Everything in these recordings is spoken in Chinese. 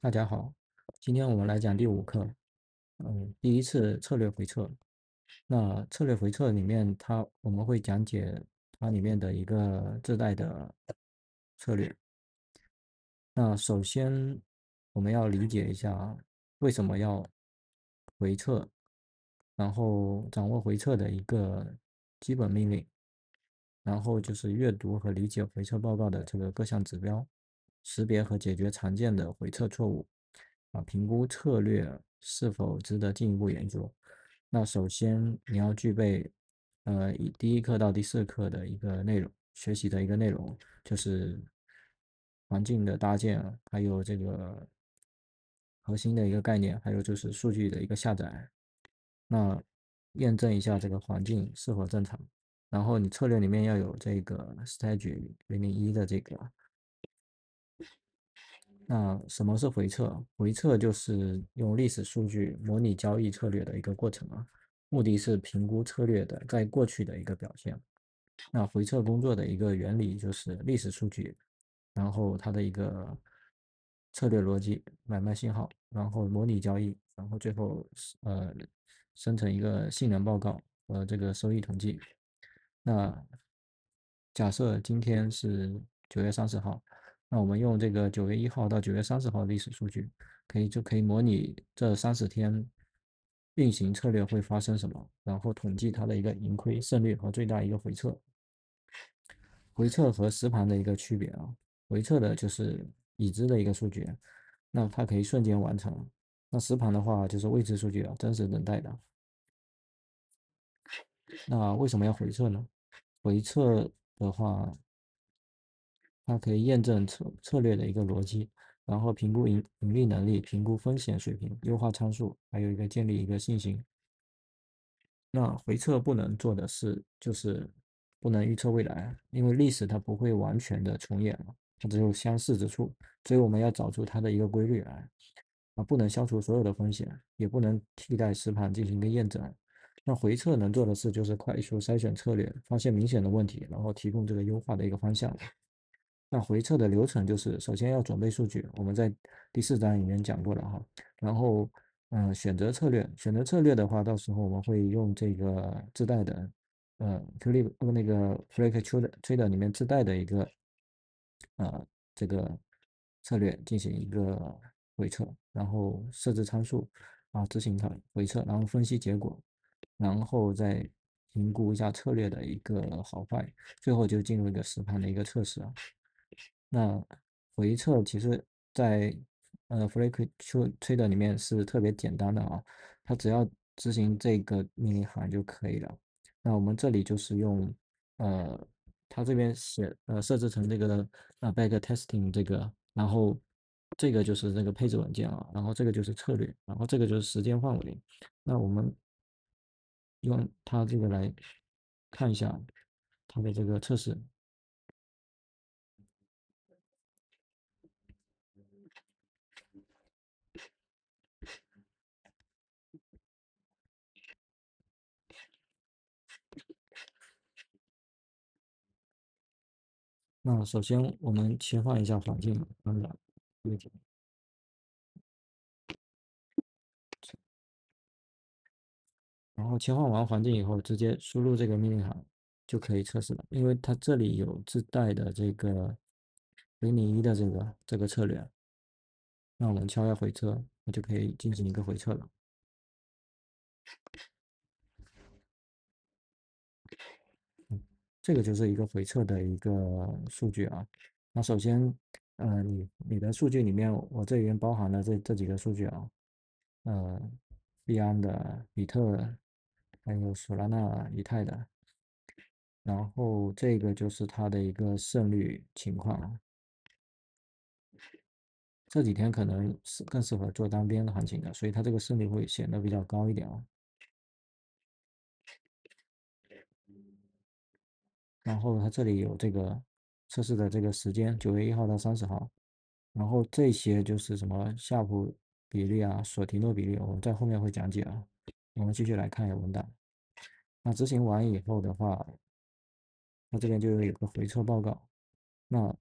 大家好，今天我们来讲第五课，第一次策略回测。那策略回测里面我们会讲解它里面的一个自带的策略。那首先我们要理解一下为什么要回测，然后掌握回测的一个基本命令，然后就是阅读和理解回测报告的这个各项指标，识别和解决常见的回测错误，评估策略是否值得进一步研究。那首先你要具备，以第一课到第四课的一个内容，学习的一个内容，就是环境的搭建，还有这个核心的一个概念，还有就是数据的一个下载。那验证一下这个环境是否正常，然后你策略里面要有这个 stage 001的这个。那什么是回测？回测就是用历史数据模拟交易策略的一个过程啊，目的是评估策略的在过去的一个表现。那回测工作的一个原理就是历史数据，然后它的一个策略逻辑、买卖信号，然后模拟交易，然后最后生成一个性能报告和这个收益统计。那假设今天是9月30号，那我们用这个9月1号到9月30号历史数据，就可以模拟这30天运行策略会发生什么，然后统计它的一个盈亏胜率和最大一个回撤。回撤和实盘的一个区别啊，回撤的就是已知的一个数据，那它可以瞬间完成。那实盘的话就是未知数据啊，真实等待的。那为什么要回撤呢？回撤的话，它可以验证策略的一个逻辑，然后评估盈利能力，评估风险水平，优化参数，还有一个建立一个信心。那回测不能做的事就是不能预测未来，因为历史它不会完全的重演了，它只有相似之处，所以我们要找出它的一个规律来，不能消除所有的风险，也不能替代实盘进行一个验证。那回测能做的事就是快速筛选策略，发现明显的问题，然后提供这个优化的一个方向。那回测的流程就是首先要准备数据，我们在第4章里面讲过了哈。然后，选择策略，选择策略的话，到时候我们会用这个自带的，Qlib 那个 Flaky Trader 里面自带的一个，这个策略进行一个回测，然后设置参数，执行它回测，然后分析结果，然后再评估一下策略的一个好坏，最后就进入一个实盘的一个测试啊。那回测其实在Flaky Trader 里面是特别简单的啊，它只要执行这个命令行就可以了。那我们这里就是用呃，它这边设置成这个back testing 这个，然后这个就是这个配置文件啊，然后这个就是策略，然后这个就是时间范围。那我们用它这个来看一下它的这个测试。那首先我们切换一下环境，然后切换完环境以后，直接输入这个命令行就可以测试了，因为它这里有自带的这个001的这个策略。那我们敲一下回测，那就可以进行一个回测了。这个就是一个回测的一个数据啊。那首先，你的数据里面，我这里面包含了这几个数据啊，币安的、比特，还有索拉纳、以太的。然后这个就是它的一个胜率情况啊。这几天可能是更适合做单边的行情的，所以它这个胜率会显得比较高一点啊。然后它这里有这个测试的这个时间，9月1号到30号。然后这些就是什么夏普比例啊、索提诺比例，我们在后面会讲解啊。我们继续来看一下文档。那执行完以后的话，它这边就有个回测报告。那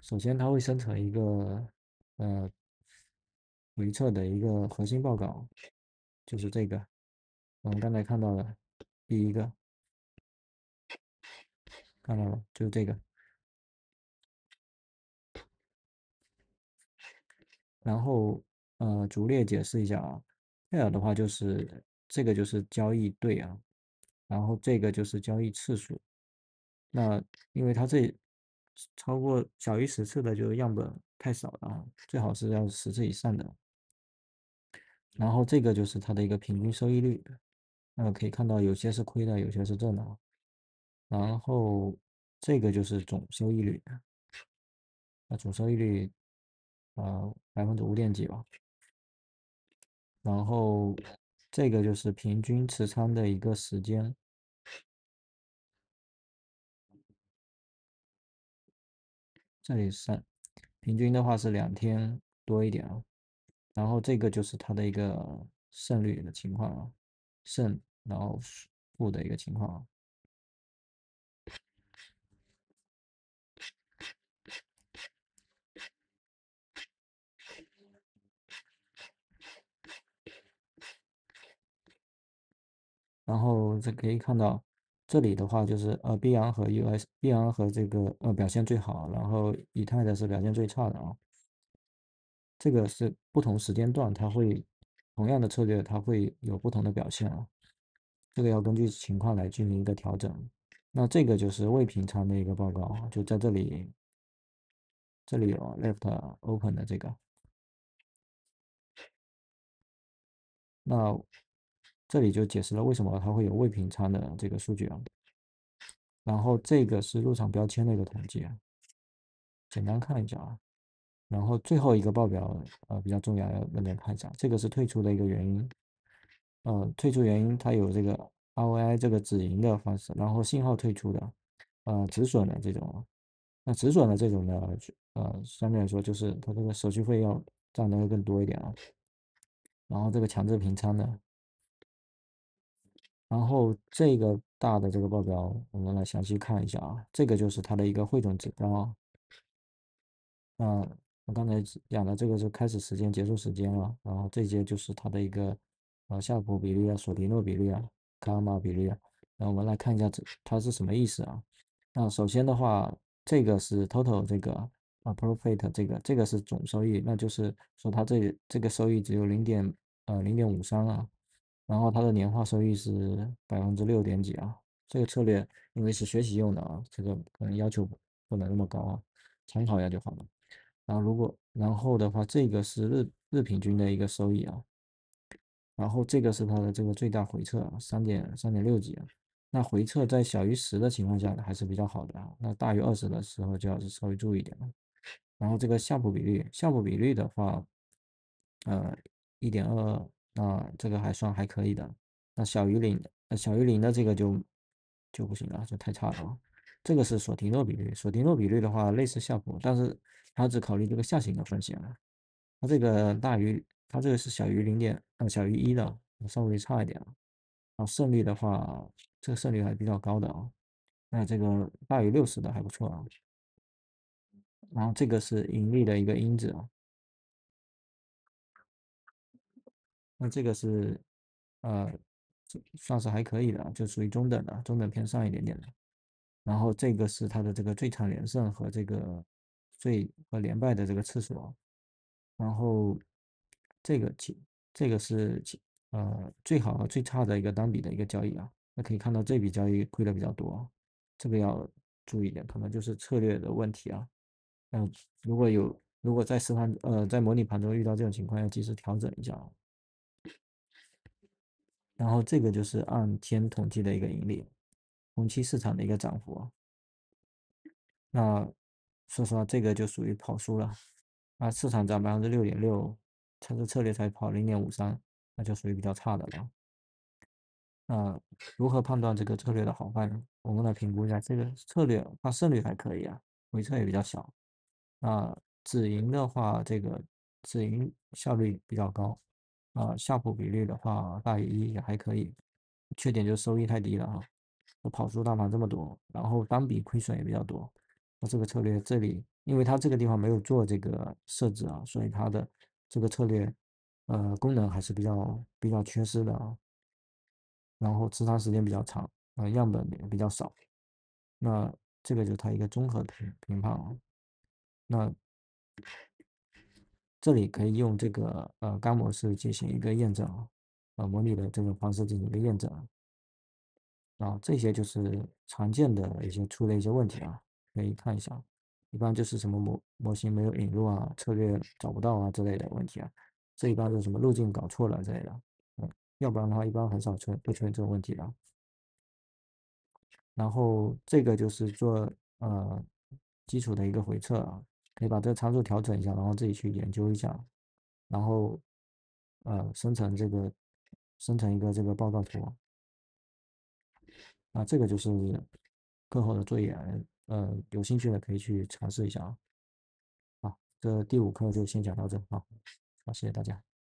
首先它会生成一个回撤的一个核心报告，就是这个，我们刚才看到的第一个，看到了，就是这个。然后逐列解释一下啊，pair 的话就是这个就是交易对啊，然后这个就是交易次数。那因为它这超过小于10次的，就是样本太少了啊，最好是要10次以上的。然后这个就是它的一个平均收益率，可以看到有些是亏的，有些是挣的啊。然后这个就是总收益率，那总收益率5%几吧。然后这个就是平均持仓的一个时间，这里是平均的话是2天多一点啊。然后这个就是它的一个胜率的情况啊，胜然后负的一个情况啊。然后这可以看到，这里的话就是币安和 币安和这个表现最好，然后以太的是表现最差的啊。这个是不同时间段它会同样的策略它会有不同的表现啊，这个要根据情况来进行一个调整。那这个就是未平仓的一个报告啊，就在这里，这里有 left open 的这个。那这里就解释了为什么它会有未平仓的这个数据啊。然后这个是入场标签的一个统计啊，简单看一下啊。然后最后一个报表比较重要，要认真看一下，这个是退出的一个原因。退出原因它有这个 ROI 这个止盈的方式，然后信号退出的，止损的这种。那止损的这种呢，相对来说就是它这个手续费要占的会更多一点啊。然后这个强制平仓的，然后这个大的这个报表，我们来详细看一下啊。这个就是它的一个汇总指标啊。我刚才讲的这个是开始时间、结束时间了，然后这些就是它的一个夏普比率啊、索迪诺比率啊、卡尔玛比率啊。然后我们来看一下它是什么意思啊？那首先的话，这个是 total 这个profit 这个是总收益，那就是说它这个收益只有0.53啊，然后它的年化收益是6%几啊。这个策略因为是学习用的啊，这个可能要求不能那么高啊，参考一下就好了。然后的话，这个是日平均的一个收益啊，然后这个是它的这个最大回撤啊，3.6几啊。那回撤在小于10的情况下呢，还是比较好的啊。那大于20的时候就要是稍微注意一点了。然后这个夏普比率的话，1.22，那这个还算还可以的。那小于零的这个就不行了，就太差了啊。这个是索提诺比率，索提诺比率的话类似夏普，但是它只考虑这个下行的风险啊。它这个它这个是小于1的，稍微差一点啊。然后胜率的话，这个胜率还比较高的啊。那这个大于60的还不错啊。然后这个是盈利的一个因子啊。那这个是呃算是还可以的，就属于中等的，中等偏上一点点的。然后这个是它的这个最长连胜和这个连败的这个次数啊。然后这个其这个是最好和最差的一个单笔的一个交易啊。那可以看到这笔交易亏的比较多，这个要注意一点，可能就是策略的问题啊。嗯，如果在模拟盘中遇到这种情况，要及时调整一下啊。然后这个就是按天统计的一个盈利，同期市场的一个涨幅啊。那说实话，这个就属于跑输了。那市场涨6.6%，它的策略才跑0.53，那就属于比较差的了。那如何判断这个策略的好坏呢？我们来评估一下这个策略，它胜率还可以啊，回撤也比较小。那止盈的话，这个止盈效率比较高。夏普比率的话大于1也还可以，缺点就是收益太低了啊。我跑输大盘这么多，然后单笔亏损也比较多。那这个策略这里，因为它这个地方没有做这个设置啊，所以它的这个策略功能还是比较缺失的啊，然后持仓时间比较长，样本也比较少。那这个就是它一个综合评判啊。那这里可以用这个干模式进行一个验证啊，模拟的这个方式进行一个验证啊，这些就是常见的一些出的一些问题啊，可以看一下。一般就是什么模型没有引入啊，策略找不到啊之类的问题啊，这一般是什么路径搞错了之类的，要不然的话一般很少出现这种问题的。然后这个就是做基础的一个回测啊，可以把这个参数调整一下，然后自己去研究一下，然后生成一个这个报告图啊，这个就是课后的作业，有兴趣的可以去尝试一下啊。好，这第5课就先讲到这，好，好，谢谢大家。